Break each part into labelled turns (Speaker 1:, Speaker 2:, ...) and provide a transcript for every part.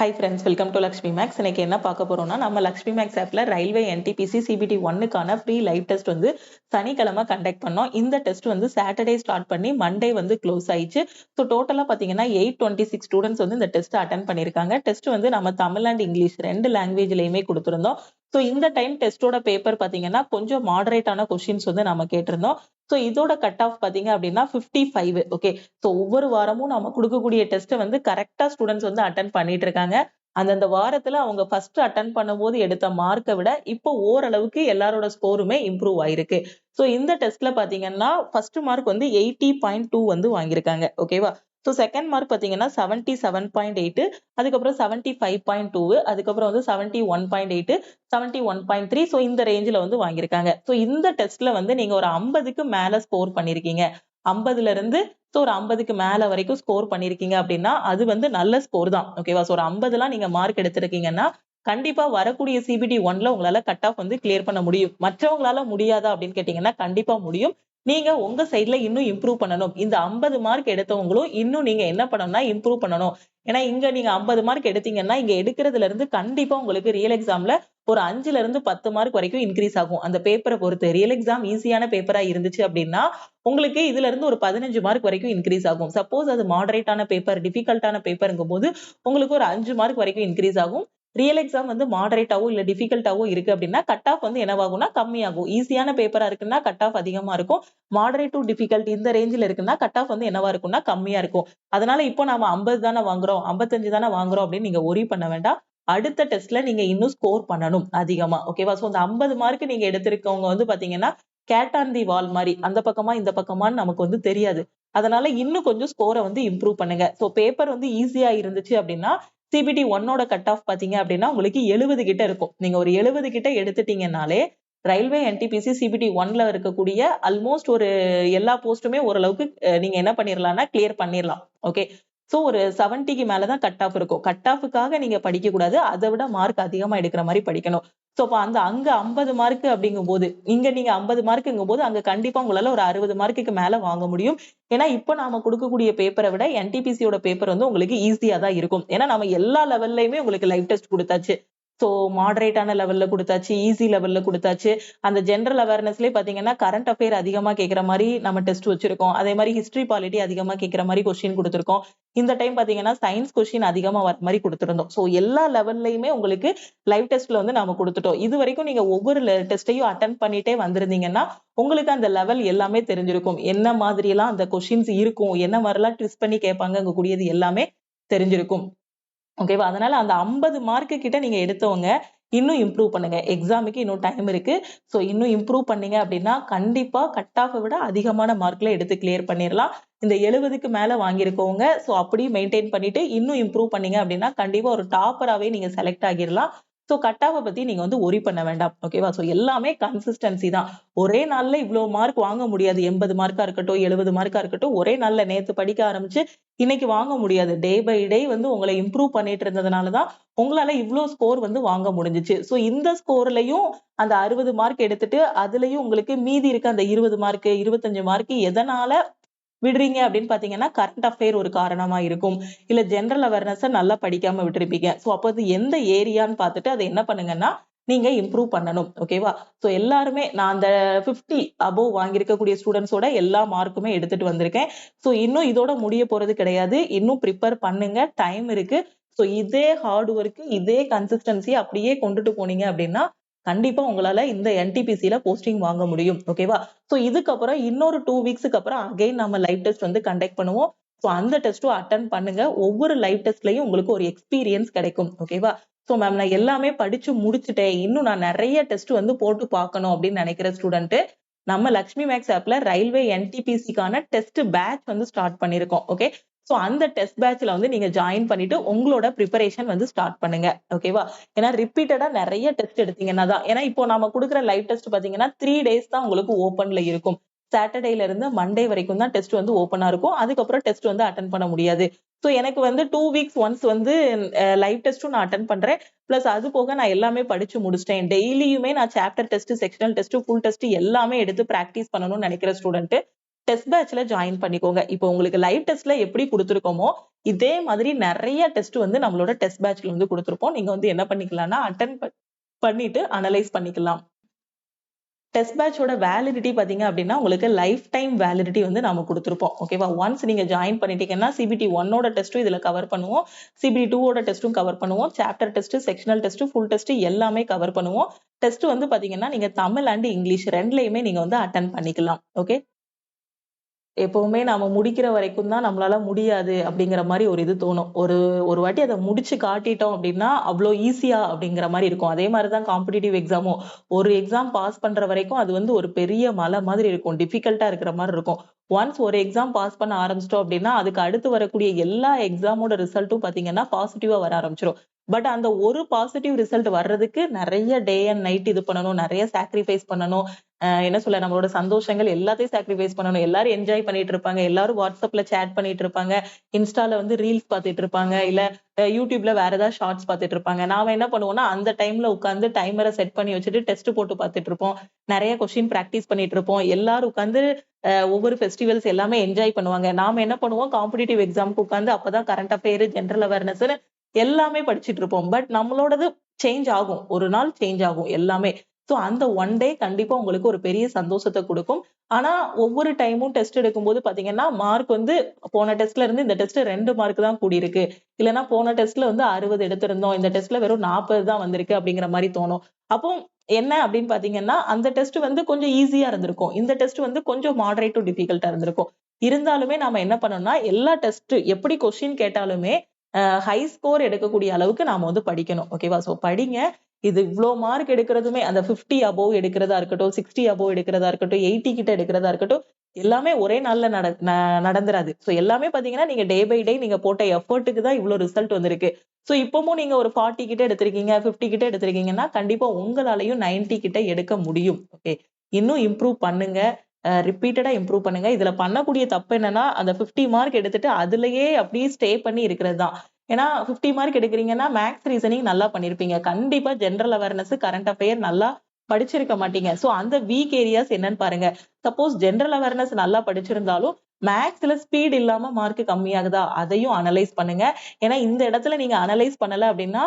Speaker 1: Hi friends, welcome to Lakshmi Max. இன்னைக்கு என்ன பார்க்க போறோம்னா நம்ம Lakshmi Max ஆப்ல ரயில்வே NTPC CBT 1க்கான ஃப்ரீ லைவ் டெஸ்ட் வந்து சனிக்கிழமை கண்டக்ட் பண்ணோம். இந்த டெஸ்ட் வந்து சாட்டர்டே ஸ்டார்ட் பண்ணி மண்டே வந்து க்ளோஸ் ஆயிடுச்சு. ஸோ டோட்டலா பாத்தீங்கன்னா 826 ஸ்டூடெண்ட்ஸ் வந்து இந்த டெஸ்ட் அட்டன் பண்ணிருக்காங்க. டெஸ்ட் வந்து நம்ம தமிழ் அண்ட் இங்கிலீஷ் ரெண்டு லாங்குவேஜ்லயுமே கொடுத்திருந்தோம். ஸோ இந்த டைம் டெஸ்டோட பேப்பர் பாத்தீங்கன்னா கொஞ்சம் மாடரேட்டான கொஸ்டின்ஸ் வந்து நம்ம கேட்டிருந்தோம். ஸோ இதோட கட் ஆஃப் பாத்தீங்க அப்படின்னா 55. ஓகே, ஸோ ஒவ்வொரு வாரமும் நம்ம கொடுக்கக்கூடிய டெஸ்ட்டை வந்து கரெக்டா ஸ்டூடெண்ட்ஸ் வந்து அட்டன் பண்ணிட்டு இருக்காங்க. அந்தந்த வாரத்துல அவங்க ஃபர்ஸ்ட் அட்டன் பண்ணும்போது எடுத்த மார்க்கை விட இப்போ ஓரளவுக்கு எல்லாரோட ஸ்கோருமே இம்ப்ரூவ் ஆயிருக்கு. ஸோ இந்த டெஸ்ட்ல பாத்தீங்கன்னா ஃபர்ஸ்ட் மார்க் வந்து 80.2 வந்து வாங்கியிருக்காங்க. ஓகேவா? ஸோ செகண்ட் மார்க் பாத்தீங்கன்னா 77.8, அதுக்கப்புறம் 75.2, அதுக்கப்புறம் வந்து 71.8, 71.3. ஸோ இந்த ரேஞ்சில் வந்து வாங்கியிருக்காங்க. ஸோ இந்த டெஸ்ட்ல வந்து நீங்க ஒரு 50க்கு மேல ஸ்கோர் பண்ணிருக்கீங்க. 50ல இருந்து ஒரு 50க்கு மேல வரைக்கும் ஸ்கோர் பண்ணிருக்கீங்க அப்படின்னா அது வந்து நல்ல ஸ்கோர் தான். ஓகேவா? ஸோ ஒரு 50லாம் நீங்க மார்க் எடுத்திருக்கீங்கன்னா கண்டிப்பா வரக்கூடிய CBT 1ல உங்களால கட் ஆஃப் வந்து கிளியர் பண்ண முடியும். மற்றவங்களால முடியாதா அப்படின்னு கேட்டீங்கன்னா கண்டிப்பா முடியும். நீங்க உங்க சைட்ல இன்னும் இம்ப்ரூவ் பண்ணணும். இந்த 50 மார்க் எடுத்தவங்களும் இன்னும் நீங்க என்ன பண்ணணும்னா இம்ப்ரூவ் பண்ணணும். ஏன்னா இங்க நீங்க 50 மார்க் எடுத்தீங்கன்னா இங்க எடுக்கிறதுல இருந்து கண்டிப்பா உங்களுக்கு ரியல் எக்ஸாம்ல ஒரு 5ல இருந்து 10 மார்க் வரைக்கும் இன்க்ரீஸ் ஆகும். அந்த பேப்பரை பொறுத்து ரியல் எக்ஸாம் ஈஸியான பேப்பரா இருந்துச்சு அப்படின்னா உங்களுக்கு இதுல இருந்து ஒரு 15 மார்க் வரைக்கும் இன்க்ரீஸ் ஆகும். சப்போஸ் அது மாடரேட்டான பேப்பர், டிஃபிகல்ட்டான பேப்பர்ங்கும் போது உங்களுக்கு ஒரு 5 மார்க் வரைக்கும் இன்க்ரீஸ் ஆகும். ரியல் எக்ஸாம் வந்து மாடரேட்டாவோ இல்ல டிஃபிகல்ட்டாவோ இருக்கு அப்படின்னா கட் ஆஃப் வந்து என்னவாகும்னா கம்மியாகும். ஈஸியான பேப்பரா இருக்குன்னா கட் ஆஃப் அதிகமா இருக்கும். மாடரேட் டு டிஃபிகல்ட் இந்த ரேஞ்சில் இருக்குன்னா கட் ஆஃப் வந்து என்னவா இருக்கும்னா கம்மியா இருக்கும். அதனால இப்போ நாம 50 தானே வாங்குறோம், 55 தானே வாங்குறோம் அப்படின்னு நீங்க ஒரி பண்ண வேண்டாம். அடுத்த டெஸ்ட்ல நீங்க இன்னும் ஸ்கோர் பண்ணணும் அதிகமா. ஓகேவா? சோ அந்த 50 மார்க் நீங்க எடுத்திருக்கவங்க வந்து பாத்தீங்கன்னா கேட் ஆன் தி வால் மாதிரி அந்த பக்கமா இந்த பக்கமான்னு நமக்கு வந்து தெரியாது. அதனால இன்னும் கொஞ்சம் ஸ்கோரை வந்து இம்ப்ரூவ் பண்ணுங்க. சோ பேப்பர் வந்து ஈஸியா இருந்துச்சு அப்படின்னா CBT 1ஓட கட் ஆஃப் பாத்தீங்க அப்படின்னா உங்களுக்கு 70 கிட்ட இருக்கும். நீங்க ஒரு 70 கிட்ட எடுத்துட்டீங்கன்னாலே ரயில்வே NTPC CBT 1ல இருக்கக்கூடிய ஆல்மோஸ்ட் ஒரு எல்லா போஸ்ட்டுமே ஓரளவுக்கு நீங்க என்ன பண்ணிடலாம்னா கிளியர் பண்ணிடலாம். ஓகே, சோ ஒரு 70க்கு மேலதான் கட் ஆஃப் இருக்கும். கட் ஆஃபுக்காக நீங்க படிக்க கூடாது. அதை விட மார்க் அதிகமா எடுக்கிற மாதிரி படிக்கணும். சோ அப்ப அங்க 50 மார்க் அப்படிங்கும் போது இங்க நீங்க 50 மார்க்குங்கும் போது அங்க கண்டிப்பா உங்களால ஒரு 60 மார்க்குக்கு மேல வாங்க முடியும். ஏன்னா இப்ப நாம கொடுக்கக்கூடிய பேப்பரை விட NTPCயோட பேப்பர் வந்து உங்களுக்கு ஈஸியா தான் இருக்கும். ஏன்னா நம்ம எல்லா லெவல்லயுமே உங்களுக்கு லைவ் டெஸ்ட் கொடுத்தாச்சு. சோ மாடரேட்டான லெவல்ல கொடுத்தாச்சு, ஈஸி லெவல்ல கொடுத்தாச்சு. அந்த ஜெனரல் அவேர்னஸ்லயே பாத்தீங்கன்னா கரண்ட் அஃபேர் அதிகமா கேட்கிற மாதிரி நம்ம டெஸ்ட் வச்சிருக்கோம். அதே மாதிரி ஹிஸ்டரி பாலிட்டி அதிகமா கேட்கிற மாதிரி கொஸ்டின் கொடுத்திருக்கோம். இந்த டைம் பாத்தீங்கன்னா சயின்ஸ் கொஸ்டின் அதிகமா வர மாதிரி கொடுத்திருந்தோம். சோ எல்லா லெவல்லயுமே உங்களுக்கு லைவ் டெஸ்ட்ல வந்து நாம கொடுத்துட்டோம். இது வரைக்கும் நீங்க ஒவ்வொரு டெஸ்டையும் அட்டன் பண்ணிட்டே வந்திருந்தீங்கன்னா உங்களுக்கு அந்த லெவல் எல்லாமே தெரிஞ்சிருக்கும். என்ன மாதிரி எல்லாம் அந்த கொஸ்டின்ஸ் இருக்கும், என்ன மாதிரி எல்லாம் ட்விஸ்ட் பண்ணி கேட்பாங்க கூடியது எல்லாமே தெரிஞ்சிருக்கும். ஓகேவா? அதனால அந்த 50 மார்க்கு கிட்ட நீங்க எடுத்தவங்க இன்னும் இம்ப்ரூவ் பண்ணுங்க. எக்ஸாமுக்கு இன்னும் டைம் இருக்கு. சோ இன்னும் இம்ப்ரூவ் பண்ணீங்க அப்படின்னா கண்டிப்பா கட் ஆஃபை விட அதிகமான மார்க்ல எடுத்து கிளியர் பண்ணிடலாம். இந்த 70க்கு மேல வாங்கியிருக்கவங்க சோ அப்படியே மெயின்டைன் பண்ணிட்டு இன்னும் இம்ப்ரூவ் பண்ணீங்க அப்படின்னா கண்டிப்பா ஒரு டாப்பராவே நீங்க செலக்ட் ஆகிடலாம். சோ கட் ஆஃபை பத்தி நீங்க வந்து ஒரி பண்ண வேண்டாம். ஓகேவா? சோ எல்லாமே கன்சிஸ்டன்சி தான். ஒரே நாள்ல இவ்வளவு மார்க் வாங்க முடியாது. 80 மார்க்கா இருக்கட்டும், 70 மார்க்கா இருக்கட்டும், ஒரே நாள்ல நேத்து படிக்க ஆரம்பிச்சு இன்னைக்கு வாங்க முடியாது. டே பை டே வந்து உங்களை இம்ப்ரூவ் பண்ணிட்டு இருந்ததுனாலதான் உங்களால இவ்ளோ ஸ்கோர் வந்து வாங்க முடிஞ்சுச்சு. சோ இந்த ஸ்கோர்லயும் அந்த 60 மார்க் எடுத்துட்டு அதுலயும் உங்களுக்கு மீதி இருக்க அந்த 20 மார்க், 25 மார்க் எதனால விடுறீங்க அப்படின்னு பாத்தீங்கன்னா கரண்ட் அஃபேர் ஒரு காரணமா இருக்கும். இல்ல ஜெனரல் அவேர்னஸ் நல்லா படிக்காம விட்டுருப்பீங்க. சோ அப்ப அது எந்த ஏரியான்னு பார்த்துட்டு அதை என்ன பண்ணுங்கன்னா நீங்க இம்ப்ரூவ் பண்ணணும். ஓகேவா? சோ எல்லாருமே நான் அந்த 50 அபோவ் வாங்கியிருக்கக்கூடிய ஸ்டூடெண்ட்ஸோட எல்லா மார்க்குமே எடுத்துட்டு வந்திருக்கேன். சோ இன்னும் இதோட முடிய போறது கிடையாது. இன்னும் ப்ரிப்பேர் பண்ணுங்க. டைம் இருக்கு. சோ இதே ஹார்ட் ஒர்க், இதே கன்சிஸ்டன்சி அப்படியே கொண்டுட்டு போனீங்க அப்படின்னா கண்டிப்பா உங்களால இந்த NTPCல போஸ்டிங் வாங்க முடியும். ஓகேவா? சோ இதுக்கப்புறம் இன்னொரு 2 வீக்ஸ்க்கு அப்புறம் அகைன் நம்ம லைவ் டெஸ்ட் வந்து கண்டக்ட் பண்ணுவோம். சோ அந்த டெஸ்ட்டும் அட்டெண்ட் பண்ணுங்க. ஒவ்வொரு லைவ் டெஸ்ட்லயும் உங்களுக்கு ஒரு எக்ஸ்பீரியன்ஸ் கிடைக்கும். ஓகேவா? சோ மேம் நான் எல்லாமே படிச்சு முடிச்சுட்டேன். இன்னும் நான் நிறைய டெஸ்ட் வந்து போட்டு பார்க்கணும் அப்படின்னு நினைக்கிற ஸ்டூடெண்ட் நம்ம லக்ஷ்மி மேக்ஸ் ஆப்ல ரயில்வே NTPCக்கான டெஸ்ட் பேட்ச் வந்து ஸ்டார்ட் பண்ணிருக்கோம். ஓகே, சோ அந்த டெஸ்ட் பேட்ச்ல வந்து நீங்க ஜாயின் பண்ணிட்டு உங்களோட ப்ரிப்பரேஷன் வந்து ஸ்டார்ட் பண்ணுங்க. ஓகேவா? ஏன்னா ரிப்பீட்டடா நிறைய டெஸ்ட் எடுத்தீங்கன்னா தான், ஏன்னா இப்போ நாம கொடுக்குற லைவ் டெஸ்ட் பாத்தீங்கன்னா 3 டேஸ் தான் உங்களுக்கு ஓப்பன்ல இருக்கும். சாட்டர்டேல இருந்து மண்டே வரைக்கும் தான் டெஸ்ட் வந்து ஓப்பனா இருக்கும். அதுக்கப்புறம் டெஸ்ட் வந்து அட்டன் பண்ண முடியாது. சோ எனக்கு வந்து 2 வீக்ஸ் ஒன்ஸ் வந்து லைவ் டெஸ்ட்டும் நான் அட்டன் பண்றேன். பிளஸ் அது போக நான் எல்லாமே படிச்சு முடிச்சிட்டேன். டெய்லியுமே நான் chapter test, sectional test, full test எல்லாமே எடுத்து பிராக்டிஸ் பண்ணணும்னு நினைக்கிற ஸ்டூடெண்ட் டெஸ்ட் பேட்ச்ல ஜாயின் பண்ணிக்கோங்க. இப்போ உங்களுக்கு லைவ் டெஸ்ட்ல எப்படி கொடுத்துருக்கோமோ இதே மாதிரி நிறைய டெஸ்ட் வந்து நம்மளோட டெஸ்ட் பேட்ச்ல வந்து கொடுத்துருப்போம். நீங்க வந்து என்ன பண்ணிக்கலாம்னா அட்டன் பண்ணிட்டு அனலைஸ் பண்ணிக்கலாம். டெஸ்ட் பேட்சோட வேலிடிட்டி பாத்தீங்க அப்படின்னா உங்களுக்கு லைஃப் டைம் வேலிடிட்டி வந்து நாம கொடுத்துருப்போம். ஓகேவா? ஒன்ஸ் நீங்க ஜாயின் பண்ணிட்டீங்கன்னா சிபிடி 1ஓட டெஸ்ட்டும் இதுல கவர் பண்ணுவோம். சிபிடி 2ஓட டெஸ்ட்டும் கவர் பண்ணுவோம். Chapter test, sectional test, full test எல்லாமே கவர் பண்ணுவோம். டெஸ்ட் வந்து பாத்தீங்கன்னா நீங்க தமிழ் அண்ட் இங்கிலீஷ் ரெண்டுலயுமே நீங்க வந்து அட்டன் பண்ணிக்கலாம். ஓகே? எப்பவுமே நாம முடிக்கிற வரைக்கும் தான் நம்மளால முடியாது அப்படிங்கிற மாதிரி ஒரு இது தோணும். ஒரு ஒரு வாட்டி அதை முடிச்சு காட்டிட்டோம் அப்படின்னா அவ்வளோ ஈஸியா அப்படிங்கிற மாதிரி இருக்கும். அதே மாதிரிதான் காம்படிட்டிவ் எக்ஸாமும். ஒரு எக்ஸாம் பாஸ் பண்ற வரைக்கும் அது வந்து ஒரு பெரிய மலை மாதிரி இருக்கும். டிஃபிகல்ட்டா இருக்கிற மாதிரி இருக்கும். ஒன்ஸ் ஒரு எக்ஸாம் பாஸ் பண்ண ஆரம்பிச்சிட்டோம் அப்படின்னா அதுக்கு அடுத்து வரக்கூடிய எல்லா எக்ஸாமோட ரிசல்ட்டும் பாத்தீங்கன்னா பாசிட்டிவா வர ஆரம்பிச்சிடும். பட் அந்த ஒரு பாசிட்டிவ் ரிசல்ட் வர்றதுக்கு நிறைய டே அண்ட் நைட் இது பண்ணணும், நிறைய சாக்ரிஃபைஸ் பண்ணணும். என்ன சொல்ல, நம்மளோட சந்தோஷங்கள் எல்லாத்தையும் சாக்ரிஃபைஸ் பண்ணணும். எல்லாரும் என்ஜாய் பண்ணிட்டு இருப்பாங்க. எல்லாரும் வாட்ஸ்அப்ல சேட் பண்ணிட்டு இருப்பாங்க. இன்ஸ்டால வந்து ரீல்ஸ் பார்த்துட்டு இருப்பாங்க. இல்ல யூடியூப்ல வேற ஏதாவது ஷார்ட்ஸ் பார்த்துட்டு இருப்பாங்க. நாம என்ன பண்ணுவோம்னா அந்த டைம்ல உட்கார்ந்து டைமரை செட் பண்ணி வச்சுட்டு டெஸ்ட் போட்டு பார்த்துட்டு இருப்போம். நிறைய கொஸ்டின் பிராக்டிஸ் பண்ணிட்டு இருப்போம். எல்லாரும் உட்கார்ந்து ஒவ்வொரு ஃபெஸ்டிவல்ஸ் எல்லாமே என்ஜாய் பண்ணுவாங்க. நாம என்ன பண்ணுவோம், காம்படிட்டிவ் எக்ஸாமுக்கு உட்கார்ந்து அப்பதான் கரண்ட் அஃபேர், ஜெனரல் அவேர்னஸ் எல்லாமே படிச்சுட்டு இருப்போம். பட் நம்மளோடது சேஞ்ச் ஆகும். ஒரு நாள் சேஞ்ச் ஆகும் எல்லாமே. சோ அந்த ஒன் டே கண்டிப்பா உங்களுக்கு ஒரு பெரிய சந்தோஷத்தை கொடுக்கும். ஆனா ஒவ்வொரு டைமும் டெஸ்ட் எடுக்கும்போது பாத்தீங்கன்னா மார்க் வந்து போன டெஸ்ட்ல இருந்து இந்த டெஸ்ட் 2 மார்க் தான் கூடியிருக்கு. இல்லைன்னா போன டெஸ்ட்ல வந்து 60 எடுத்திருந்தோம், இந்த டெஸ்ட்ல வெறும் 40 தான் வந்திருக்கு அப்படிங்கிற மாதிரி தோணும். அப்போ என்ன அப்படின்னு பாத்தீங்கன்னா அந்த டெஸ்ட் வந்து கொஞ்சம் ஈஸியா இருந்திருக்கும். இந்த டெஸ்ட் வந்து கொஞ்சம் மாடரேட் டு டிஃபிகல்ட்டா இருந்திருக்கும். இருந்தாலுமே நாம என்ன பண்ணோம்னா எல்லா டெஸ்ட் எப்படி கொஸ்டின் கேட்டாலுமே ஹை ஸ்கோர் எடுக்கக்கூடிய அளவுக்கு நாம வந்து படிக்கணும். ஓகேவா? சோ படிங்க. இது இவ்ளோ மார்க் எடுக்கிறதுமே அந்த 50 அபோவ் எடுக்கிறதா இருக்கட்டும், 60 அபோவ் எடுக்கிறதா இருக்கட்டும், 80 கிட்ட எடுக்கிறதா இருக்கட்டும், எல்லாமே ஒரே நாள்ல நடந்துராது. சோ எல்லாமே பாத்தீங்கன்னா நீங்க டே பை டே நீங்க போட்ட எஃபர்ட்டுக்கு தான் இவ்ளோ ரிசல்ட் வந்திருக்கு. சோ இப்பவும் நீங்க ஒரு 40 கிட்ட எடுத்திருக்கீங்க, 50 கிட்ட எடுத்திருக்கீங்கன்னா கண்டிப்பா உங்களாலையும் 90 கிட்ட எடுக்க முடியும். ஓகே. இன்னும் இம்ப்ரூவ் பண்ணுங்க. ரிப்பீட்டடா இம்ப்ரூவ் பண்ணுங்க. இதுல பண்ணக்கூடிய தப்பு என்னன்னா அந்த 50 மார்க் எடுத்துட்டு அதுலயே அப்படியே ஸ்டே பண்ணி இருக்கிறது தான். ஏன்னா 50 மார்க் எடுக்கிறீங்கன்னா மேத்ஸ், ரீசனிங் நல்லா பண்ணிருப்பீங்க. கண்டிப்பா ஜெனரல் அவேர்னஸ், கரண்ட் அஃபேர் நல்லா படிச்சிருக்க மாட்டீங்க. சோ அந்த வீக் ஏரியாஸ் என்னன்னு பாருங்க. சப்போஸ் ஜெனரல் அவேர்னஸ் நல்லா படிச்சிருந்தாலும் மேத்ஸ்ல ஸ்பீட் இல்லாம மார்க் கம்மியாகுதா அதையும் அனலைஸ் பண்ணுங்க. ஏன்னா இந்த இடத்துல நீங்க அனலைஸ் பண்ணல அப்படின்னா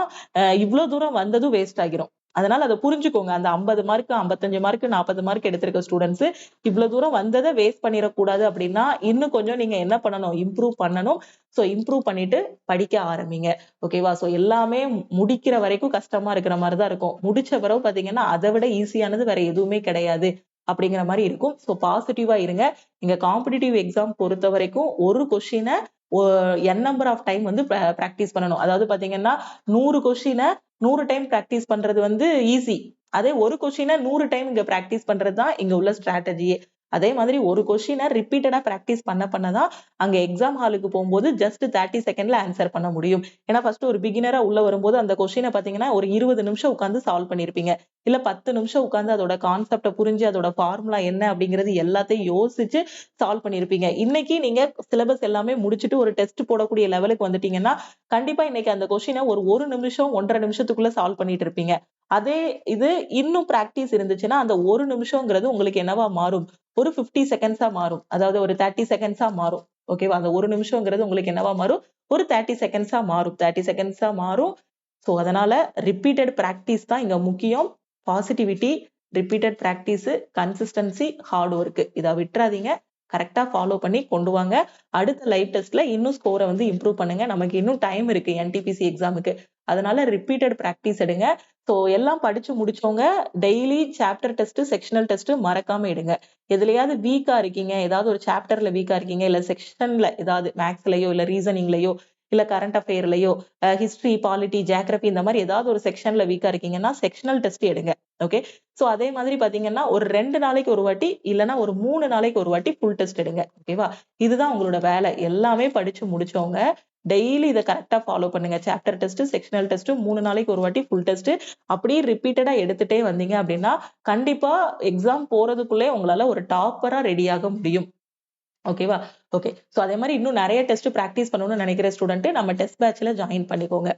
Speaker 1: இவ்வளவு தூரம் வந்ததும் வேஸ்ட் ஆகிரும். அதனால அதை புரிஞ்சுக்கோங்க. அந்த 50 மார்க், 55 மார்க், 40 மார்க் எடுத்திருக்க ஸ்டூடெண்ட்ஸ் இவ்வளவு தூரம் வந்ததை வேஸ்ட் பண்ணிடக்கூடாது அப்படின்னா இன்னும் கொஞ்சம் நீங்க என்ன பண்ணணும், இம்ப்ரூவ் பண்ணணும். சோ இம்ப்ரூவ் பண்ணிட்டு படிக்க ஆரம்பிங்க. ஓகேவா? சோ எல்லாமே முடிக்கிற வரைக்கும் கஷ்டமா இருக்கிற மாதிரிதான் இருக்கும். முடிச்ச பிறகு பாத்தீங்கன்னா அதை விட ஈஸியானது வேற எதுவுமே கிடையாது அப்படிங்கிற மாதிரி இருக்கும். சோ பாசிட்டிவா இருங்க. நீங்க காம்படிட்டிவ் எக்ஸாம் பொறுத்த வரைக்கும் ஒரு கொஸ்டினை n நம்பர் ஆஃப் டைம் வந்து பிராக்டிஸ் பண்ணணும். அதாவது பாத்தீங்கன்னா 100 கொஸ்டினை 100 டைம் பிராக்டிஸ் பண்றது வந்து ஈஸி. அதே ஒரு கொஸ்டினை 100 டைம் இங்க பிராக்டிஸ் பண்றதுதான் இங்க உள்ள ஸ்ட்ராட்டஜியே. அதே மாதிரி ஒரு கொஸ்டினை ரிப்பீட்டடா பிராக்டிஸ் பண்ணதான் அங்க எக்ஸாம் ஹாலுக்கு போகும்போது ஜஸ்ட் 30 செகண்ட்ல ஆன்சர் பண்ண முடியும். ஏன்னா ஃபர்ஸ்ட் ஒரு பிகினரா உள்ள வரும்போது அந்த கொஸ்டினை பாத்தீங்கன்னா ஒரு 20 நிமிஷம் உட்கார்ந்து சால்வ் பண்ணிருப்பீங்க. இல்ல 10 நிமிஷம் உட்கார்ந்து அதோட கான்செப்ட புரிஞ்சு அதோட ஃபார்முலா என்ன அப்படிங்கிறது எல்லாத்தையும் யோசிச்சு சால்வ் பண்ணிருப்பீங்க. இன்னைக்கு நீங்க சிலபஸ் எல்லாமே முடிச்சுட்டு ஒரு டெஸ்ட் போடக்கூடிய லெவலுக்கு வந்துட்டீங்கன்னா கண்டிப்பா இன்னைக்கு அந்த கொஸ்டினை ஒரு நிமிஷம் 1.5 நிமிஷத்துக்குள்ள சால்வ் பண்ணிட்டு இருப்பீங்க. அதே இது இன்னும் பிராக்டிஸ் இருந்துச்சுன்னா அந்த ஒரு நிமிஷம்ங்கிறது உங்களுக்கு என்னவா மாறும், ஒரு 50 செகண்ட்ஸா மாறும். அதாவது ஒரு 30 செகண்ட்ஸா மாறும். ஓகேவா? அந்த ஒரு நிமிஷம்ங்கிறது உங்களுக்கு என்னவா மாறும், ஒரு 30 செகண்ட்ஸா மாறும். 30 செகண்ட்ஸா மாறும். சோ அதனால ரிப்பீட்டட் பிராக்டிஸ் தான் இங்க முக்கியம். Positivity, repeated practice, consistency, hard work இதை விட்டுறாதீங்க. கரெக்டா ஃபாலோ பண்ணி கொண்டு வாங்க. அடுத்த லைவ் டெஸ்ட்ல இன்னும் ஸ்கோரை வந்து இம்ப்ரூவ் பண்ணுங்க. நமக்கு இன்னும் டைம் இருக்கு NTPC எக்ஸாமுக்கு. அதனால ரிப்பீட்டட் பிராக்டிஸ் எடுங்க. சோ எல்லாம் படிச்சு முடிச்சவங்க daily chapter test, sectional test மறக்காம எடுங்க. எதுலயாவது வீக்கா இருக்கீங்க, ஏதாவது ஒரு சாப்டர்ல வீக்கா இருக்கீங்க, இல்ல செக்ஷன்ல ஏதாவது மேக்ஸ்லயோ இல்ல ரீசனிங்லயோ இல்ல கரண்ட் அஃபேர்லயோ ஹிஸ்டரி, பாலிட்டி, ஜியோகிராபி இந்த மாதிரி ஏதாவது ஒரு செக்ஷன்ல வீக்கா இருக்கீங்கன்னா செக்ஷனல் டெஸ்ட் எடுங்க. ஓகே. சோ அதே மாதிரி பாத்தீங்கன்னா ஒரு 2 நாளைக்கு ஒரு வாட்டி இல்லைன்னா ஒரு 3 நாளைக்கு ஒரு வாட்டி ஃபுல் டெஸ்ட் எடுங்க. ஓகேவா? இதுதான் உங்களோட வேலை. எல்லாமே படிச்சு முடிச்சவங்க டெய்லி இதை கரெக்டா ஃபாலோ பண்ணுங்க. சாப்டர் டெஸ்ட், செக்ஷனல் டெஸ்ட், 3 நாளைக்கு ஒரு வாட்டி ஃபுல் டெஸ்ட் அப்படியே ரிப்பீட்டடா எடுத்துட்டே வந்தீங்க அப்படின்னா கண்டிப்பா எக்ஸாம் போறதுக்குள்ளே உங்களால ஒரு டாப்பரா ரெடி ஆக முடியும். ஓகேவா? ஓகே. சோ அதே மாதிரி இன்னும் நிறைய டெஸ்ட் பிராக்டிஸ் பண்ணணும்னு நினைக்கிற ஸ்டூடெண்ட் நம்ம டெஸ்ட் பேட்ச்ல ஜாயின் பண்ணிக்கோங்க.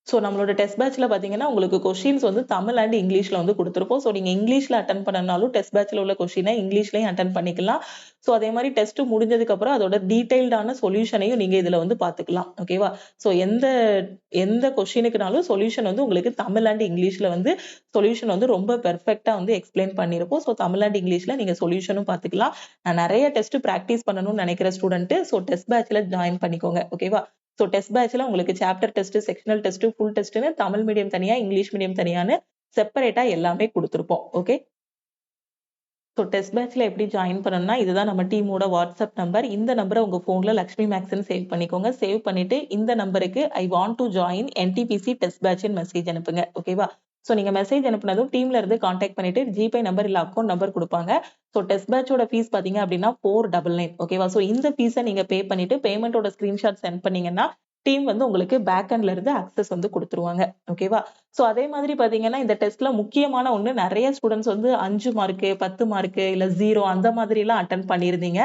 Speaker 1: ஸோ நம்மளோட டெஸ்ட் பேட்ச்ல பாத்தீங்கன்னா உங்களுக்கு கொஸ்டின்ஸ் வந்து தமிழ் அண்ட் இங்கிலீஷ்ல வந்து கொடுத்துருப்போம். ஸோ நீங்க இங்கிலீஷ்ல அட்டன் பண்ணனாலும் டெஸ்ட் பேட்ச்ல உள்ள கொஸ்டினை இங்கிலீஷ்லயும் அட்டன் பண்ணிக்கலாம். ஸோ அதே மாதிரி டெஸ்ட் முடிஞ்சதுக்கு அப்புறம் அதோட டீடைல்டான சொல்யூஷனையும் நீங்க இதுல வந்து பாத்துக்கலாம். ஓகேவா? ஸோ எந்த எந்த கொஸ்டினுக்குனாலும் சொல்யூஷன் வந்து உங்களுக்கு தமிழ் அண்ட் இங்கிலீஷ்ல வந்து சொல்யூஷன் வந்து ரொம்ப பெர்ஃபெக்டா வந்து எக்ஸ்பிளைன் பண்ணிருப்போம். ஸோ தமிழ் அண்ட் இங்கிலீஷ்ல நீங்க சொல்யூஷனும் பாத்துக்கலாம். நான் நிறைய டெஸ்ட் பிராக்டிஸ் பண்ணணும்னு நினைக்கிற ஸ்டூடெண்ட் ஸோ டெஸ்ட் பேட்ச்ல ஜாயின் பண்ணிக்கோங்க. ஓகேவா? ஸோ டெஸ்ட் பேட்ச்ல உங்களுக்கு chapter test, sectional test, full டெஸ்ட்னு தமிழ் மீடியம் தனியா, இங்கிலீஷ் மீடியம் தனியான்னு செப்பரேட்டா எல்லாமே கொடுத்துருப்போம். ஓகே. ஸோ டெஸ்ட் பேட்ச்ல எப்படி ஜாயின் பண்ணணும்னா இதுதான் நம்ம டீமோட வாட்ஸ்அப் நம்பர். இந்த நம்பரை உங்க போன்ல லக்ஷ்மி மேக்ஸ்ன்னு சேவ் பண்ணிக்கோங்க. சேவ் பண்ணிட்டு இந்த நம்பருக்கு I want to join NTPC test பேட்ச்னு மெசேஜ் அனுப்புங்க. ஓகேவா? ஸோ நீங்க மெசேஜ் அனுப்புனதும் டீம்ல இருந்து கான்டாக்ட் பண்ணிட்டு ஜிபே நம்பர் இல்ல அக்கௌண்ட் நம்பர் கொடுப்பாங்க. ஸோ டெஸ்ட் பேட்சோட ஃபீஸ் பாத்தீங்க அப்படின்னா 499. ஓகேவா? ஸோ இந்த ஃபீஸை நீங்க பே பண்ணிட்டு பேமெண்டோட ஸ்கிரீன்ஷாட் சென்ட் பண்ணீங்கன்னா டீம் வந்து உங்களுக்கு பேக் அண்ட்ல இருந்து அக்சஸ் வந்து கொடுத்துருவாங்க. ஓகேவா? சோ அதே மாதிரி பாத்தீங்கன்னா இந்த டெஸ்ட்ல முக்கியமான ஒண்ணு, நிறைய ஸ்டூடெண்ட்ஸ் வந்து 5 மார்க்கு 10 மார்க்கு இல்ல 0 அந்த மாதிரி எல்லாம் அட்டன் பண்ணிருந்தீங்க.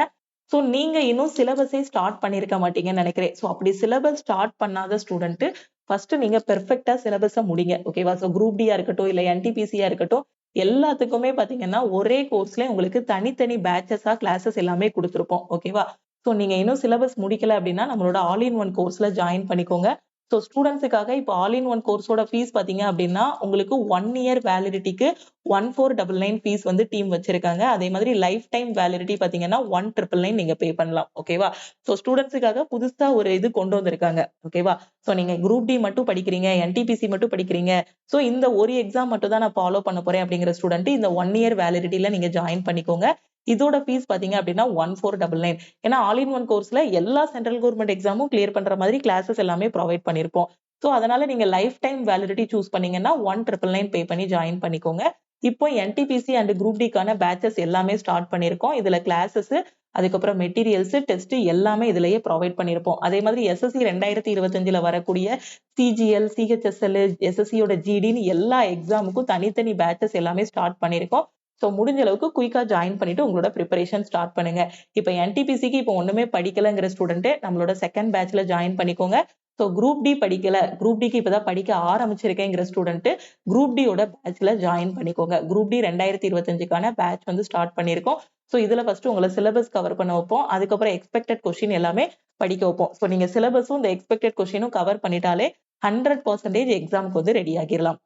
Speaker 1: சோ நீங்க இன்னும் சிலபஸே ஸ்டார்ட் பண்ணிருக்க மாட்டீங்கன்னு நினைக்கிறேன். சோ அப்படி சிலபஸ் ஸ்டார்ட் பண்ணாத ஸ்டூடெண்ட் ஃபர்ஸ்ட் நீங்க பெர்ஃபெக்ட்டா சிலபஸ முடிங்க. ஓகேவா? சோ குரூப் டியா இருக்கட்டும் இல்ல என்டிபிசியா இருக்கட்டும் எல்லாத்துக்குமே பாத்தீங்கன்னா ஒரே கோர்ஸ்ல உங்களுக்கு தனித்தனி பேட்சஸா கிளாஸஸ் எல்லாமே கொடுத்துருப்போம். ஓகேவா? சோ நீங்க இன்னும் சிலபஸ் முடிக்கல அப்படின்னா நம்மளோட ஆல் இன் ஒன் கோர்ஸ்ல ஜாயின் பண்ணிக்கோங்க. ஸோ ஸ்டூடெண்ட்ஸுக்காக இப்போ ஆல் இன் ஒன் கோர்ஸோட ஃபீஸ் பாத்தீங்க அப்படின்னா உங்களுக்கு 1 இயர் வேலிடிட்டிக்கு 1499 ஃபீஸ் வந்து டீம் வச்சிருக்காங்க. அதே மாதிரி லைஃப் டைம் வேலிடிட்டி பாத்தீங்கன்னா 1999 நீங்க பே பண்ணலாம். ஓகேவா? ஸோ ஸ்டூடெண்ட்ஸுக்காக புதுசா ஒரு இது கொண்டு வந்திருக்காங்க. ஓகேவா? ஸோ நீங்க குரூப் டி மட்டும் படிக்கிறீங்க, என்டிபிசி மட்டும் படிக்கிறீங்க, ஸோ இந்த ஒரு எக்ஸாம் மட்டும் தான் நான் ஃபாலோ பண்ண போறேன் அப்படிங்கிற ஸ்டூடெண்ட் இந்த 1 இயர் வேலிடிட்டில நீங்க ஜாயின் பண்ணிக்கோங்க. இதோட ஃபீஸ் பாத்தீங்க அப்படின்னா 1499. ஏன்னா ஆல் இன் ஒன் கோர்ஸ்ல எல்லா சென்ட்ரல் கவர்மெண்ட் எக்ஸாமும் கிளியர் பண்ற மாதிரி கிளாஸஸ் எல்லாமே ப்ரொவைட் பண்ணிருப்போம். சோ அதனால நீங்க லைஃப் டைம் வேலிடிட்டி சூஸ் பண்ணீங்கன்னா 1999 பே பண்ணி ஜாயின் பண்ணிக்கோங்க. இப்போ என்டிபிசி அண்ட் குரூப் டிக்கான பேட்சஸ் எல்லாமே ஸ்டார்ட் பண்ணிருக்கோம். இதுல கிளாஸஸ், அதுக்கப்புறம் மெட்டீரியல்ஸ், டெஸ்ட் எல்லாமே இதுலயே ப்ரொவைட் பண்ணிருப்போம். அதே மாதிரி எஸ்எஸ்சி 2025ல வரக்கூடிய சிஜிஎல், சிஹெச்எஸ்எல், எஸ்எஸ்சியோட ஜிடின்னு எல்லா எக்ஸாமுக்கும் தனித்தனி பேட்சஸ் எல்லாமே ஸ்டார்ட் பண்ணிருக்கோம். சோ முடிஞ்ச அளவுக்கு குயிக்கா ஜாயின் பண்ணிட்டு உங்களோட ப்ரிப்பரேஷன் ஸ்டார்ட் பண்ணுங்க. இப்ப என்டிபிசிக்கு இப்போ ஒண்ணுமே படிக்கலங்கிற ஸ்டூடெண்ட் நம்மளோட செகண்ட் பேட்ச்ல ஜாயின் பண்ணிக்கோங்க. சோ குரூப் டி படிக்கல, குரூப் டிக்கு இப்பதான் படிக்க ஆரம்பிச்சிருக்கேங்கிற ஸ்டூடெண்ட் குரூப் டியோட பேட்ச்ல ஜாயின் பண்ணிக்கோங்க. குரூப் டி 2025க்கான பேட்ச் வந்து ஸ்டார்ட் பண்ணிருக்கோம். சோ இதுல ஃபர்ஸ்ட் உங்களை சிலபஸ் கவர் பண்ண வைப்போம். அதுக்கப்புறம் எக்ஸ்பெக்டட் கொஸ்டின் எல்லாமே படிக்க வைப்போம். சோ நீங்க சிலபஸும் இந்த எக்ஸ்பெக்டட் கொஸ்டினும் கவர் பண்ணிட்டாலே 100% எக்ஸாமுக்கு வந்து ரெடி ஆகிடலாம்.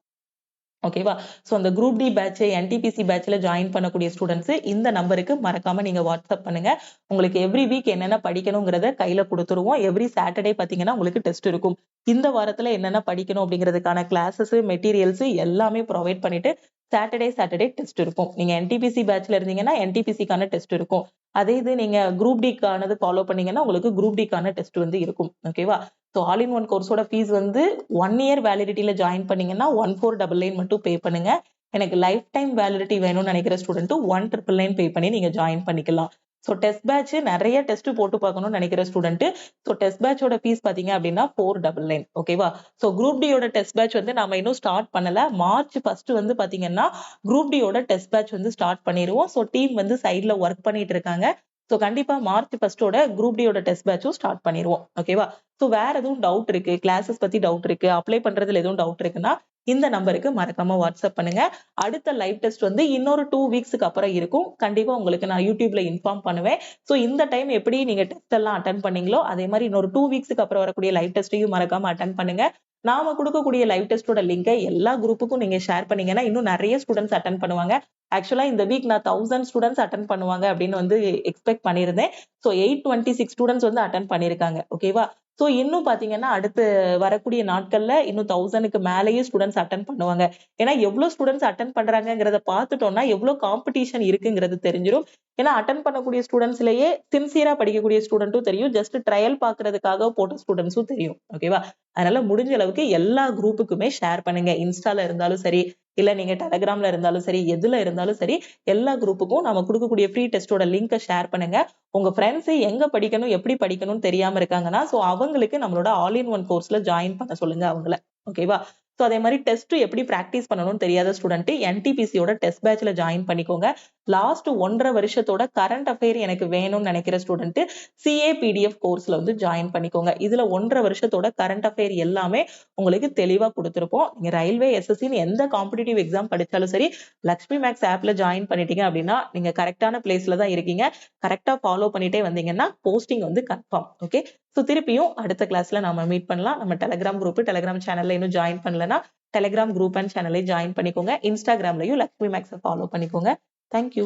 Speaker 1: ஓகேவா? சோ அந்த குரூப் டி பேட்ச், என்டிபிசி பேட்ச்ல ஜாயின் பண்ணக்கூடிய ஸ்டூடெண்ட்ஸ் இந்த நம்பருக்கு மறக்காம நீங்க வாட்ஸ்அப் பண்ணுங்க. உங்களுக்கு எவ்ரி வீக் என்னென்ன படிக்கணுங்கிறத கையில கொடுத்துருவோம். எவ்ரி சாட்டர்டே பாத்தீங்கன்னா உங்களுக்கு டெஸ்ட் இருக்கும். இந்த வாரத்துல என்னென்ன படிக்கணும் அப்படிங்கிறதுக்கான கிளாஸஸ், மெட்டீரியல்ஸ் எல்லாமே ப்ரொவைட் பண்ணிட்டு சாட்டர்டே டெஸ்ட் இருக்கும். நீங்க என்டிபிசி பேட்ச்ல இருந்தீங்கன்னா என்டிபிசிக்கான டெஸ்ட் இருக்கும். அதே இது நீங்க குரூப் டிக்கானது ஃபாலோ பண்ணீங்கன்னா உங்களுக்கு குரூப் டிக்கான டெஸ்ட் வந்து இருக்கும். ஓகேவா? சோ ஆல் இன் ஒன் கோர்ஸோட ஃபீஸ் வந்து 1 இயர் வேலிடிட்டில ஜாயின் பண்ணீங்கன்னா 1499 மட்டும் பே பண்ணுங்க. எனக்கு லைஃப் டைம் வேலிடிட்டி வேணும்னு நினைக்கிற ஸ்டூடெண்ட் 1999 பே பண்ணி நீங்க ஜாயின் பண்ணிக்கலாம். சோ டெஸ்ட் பேட்ச் நிறைய டெஸ்ட் போட்டு பார்க்கணும்னு நினைக்கிற ஸ்டூடெண்ட் சோ டெஸ்ட் பேட்சோட ஃபீஸ் பாத்தீங்க அப்படின்னா 499. ஓகேவா? சோ குரூப் டியோட டெஸ்ட் பேட்ச் வந்து நாம இன்னும் ஸ்டார்ட் பண்ணல. மார்ச் 1 வந்து பாத்தீங்கன்னா குரூப் டியோட டெஸ்ட் பேட்ச் வந்து ஸ்டார்ட் பண்ணிடுவோம். சோ டீம் வந்து சைட்ல ஒர்க் பண்ணிட்டு இருக்காங்க. சோ கண்டிப்பா மார்ச் 1 குரூப் டியோட டெஸ்ட் பேட்சும் ஸ்டார்ட் பண்ணிடுவோம். ஓகேவா? சோ வேற எதுவும் டவுட் இருக்கு, கிளாஸஸ் பத்தி டவுட் இருக்கு, அப்ளை பண்றதுல எதுவும் டவுட் இருக்குன்னா இந்த நம்பருக்கு மறக்காம வாட்ஸ்அப் பண்ணுங்க. அடுத்த லைவ் டெஸ்ட் வந்து இன்னொரு 2 வீக்ஸ்க்கு அப்புறம் இருக்கும். கண்டிப்பா உங்களுக்கு நான் யூடியூப்ல இன்ஃபார்ம் பண்ணுவேன். சோ இந்த டைம் எப்படி நீங்க டெஸ்ட் எல்லாம் அட்டன் பண்ணீங்களோ அதே மாதிரி இன்னொரு 2 வீக்ஸ்க்கு அப்புறம் வரக்கூடிய லைவ் டெஸ்டையும் மறக்காம அட்டன் பண்ணுங்க. நாம கொடுக்கக்கூடிய லைவ் டெஸ்டோட லிங்கை எல்லா குரூப்புக்கும் நீங்க ஷேர் பண்ணீங்கன்னா இன்னும் நிறைய ஸ்டூடெண்ட்ஸ் அட்டன் பண்ணுவாங்க. ஆக்சுவலா இந்த வீக் நான் 1000 ஸ்டூடெண்ட்ஸ் அட்டன் பண்ணுவாங்க அப்படின்னு வந்து எக்ஸ்பெக்ட் பண்ணியிருந்தேன். சோ 826 ஸ்டூடெண்ட்ஸ் வந்து அட்டன் பண்ணிருக்காங்க. ஓகேவா? சோ இன்னும் பாத்தீங்கன்னா அடுத்து வரக்கூடிய நாட்கள்ல இன்னும் 1000க்கு மேலேயே ஸ்டூடெண்ட்ஸ் அட்டன் பண்ணுவாங்க. ஏன்னா எவ்வளவு ஸ்டூடெண்ட்ஸ் அட்டன் பண்றாங்கிறத பார்த்துட்டோம்னா எவ்வளவு காம்படிஷன் இருக்குங்கிறது தெரிஞ்சிடும். ஏன்னா அட்டன் பண்ணக்கூடிய ஸ்டூடெண்ட்ஸ்லயே சின்சியரா படிக்கக்கூடிய ஸ்டூடெண்ட்டும் தெரியும், ஜஸ்ட் ட்ரையல் பாக்குறதுக்காக போட்ட ஸ்டூடெண்ட்ஸும் தெரியும். ஓகேவா? அதனால முடிஞ்ச அளவுக்கு எல்லா குரூப்புக்குமே ஷேர் பண்ணுங்க. இன்ஸ்டால இருந்தாலும் சரி, இல்ல நீங்க டெலகிராம்ல இருந்தாலும் சரி, எதுல இருந்தாலும் சரி, எல்லா குரூப்புக்கும் நாம கொடுக்கக்கூடிய ஃப்ரீ டெஸ்டோட லிங்கை ஷேர் பண்ணுங்க. உங்க ஃப்ரெண்ட்ஸ் எங்க படிக்கணும், எப்படி படிக்கணும்னு தெரியாம இருக்காங்கன்னா சோ அவங்களுக்கு நம்மளோட ஆல் இன் ஒன் கோர்ஸ்ல ஜாயின் பண்ண சொல்லுங்க அவங்கள. ஓகேவா? ஸோ அதே மாதிரி டெஸ்ட் எப்படி ப்ராக்டிஸ் பண்ணணும்னு தெரியாத ஸ்டூடெண்ட் என்டிபிசியோட டெஸ்ட் பேட்ச்ல ஜாயின் பண்ணிக்கோங்க. லாஸ்ட் 1.5 வருஷத்தோட கரண்ட் அஃபேர் எனக்கு வேணும்னு நினைக்கிற ஸ்டூடெண்ட் CAPDF கோர்ஸ்ல வந்து ஜாயின் பண்ணிக்கோங்க. இதுல 1.5 வருஷத்தோட கரண்ட் அஃபேர் எல்லாமே உங்களுக்கு தெளிவா கொடுத்துருப்போம். நீங்க ரயில்வே எஸ்எஸ்சின்னு எந்த காம்படிட்டிவ் எக்ஸாம் படிச்சாலும் சரி, லக்ஷ்மி மேக்ஸ் ஆப்ல ஜாயின் பண்ணிட்டீங்க அப்படின்னா நீங்க கரெக்டான பிளேஸ்ல தான் இருக்கீங்க. கரெக்டா ஃபாலோ பண்ணிட்டே வந்தீங்கன்னா போஸ்டிங் வந்து கன்ஃபார்ம். ஓகே, ஸோ திருப்பியும் அடுத்த கிளாஸ்ல நாம மீட் பண்ணலாம். நம்ம டெலிகிராம் குரூப், டெலிகிராம் சேனல்ல இன்னும் ஜாயின் பண்ணலன்னா டெலிகிராம் குரூப் அண்ட் சேனலை ஜாயின் பண்ணிக்கோங்க. இன்ஸ்டாகிராம்லயும் லக்ஷ்மி மேக்ஸை ஃபாலோ பண்ணிக்கோங்க. தேங்க்யூ.